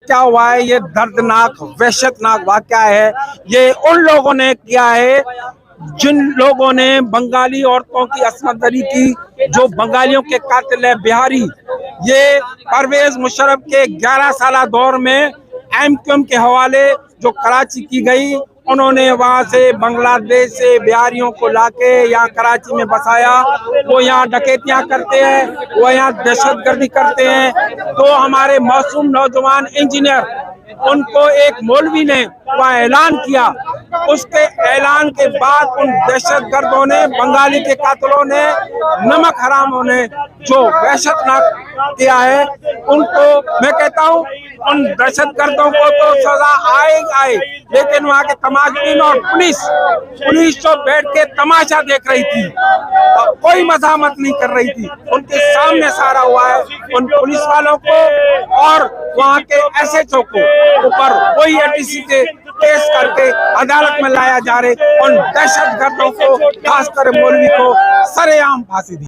क्या हुआ है, ये दर्दनाक वहशतनाक वाकया है। ये उन लोगों ने किया है जिन लोगों ने बंगाली औरतों की असमत दरी की, जो बंगालियों के कातिल है बिहारी। ये परवेज मुशर्रफ के 11 साल दौर में एमक्यूएम के हवाले जो कराची की गई, उन्होंने वहां से बांग्लादेश से बिहारियों को लाके यहाँ कराची में बसाया। वो यहाँ डकैतियां करते हैं, वो यहाँ दहशतगर्दी करते हैं। तो हमारे मासूम नौजवान इंजीनियर, उनको एक मौलवी ने वह ऐलान किया। उसके ऐलान के बाद उन दहशतगर्दों ने, बंगाली के कातिलों ने, नमक हरामों ने जो वहशतनाक किया है, उनको मैं कहता हूँ उन दहशतगर्दों को तो सजा आए, लेकिन वहाँ के तमाशबीन और पुलिस जो बैठ के तमाशा देख रही थी, कोई मजामत नहीं कर रही थी। उनके सामने सारा हुआ है। उन पुलिस वालों को और वहाँ के एसएचओ को ऊपर वही एटीसी के केस करके अदालत में लाया जा रहे। उन दहशतगर्दों को, खासकर मौलवी को, सरेआम फांसी दी।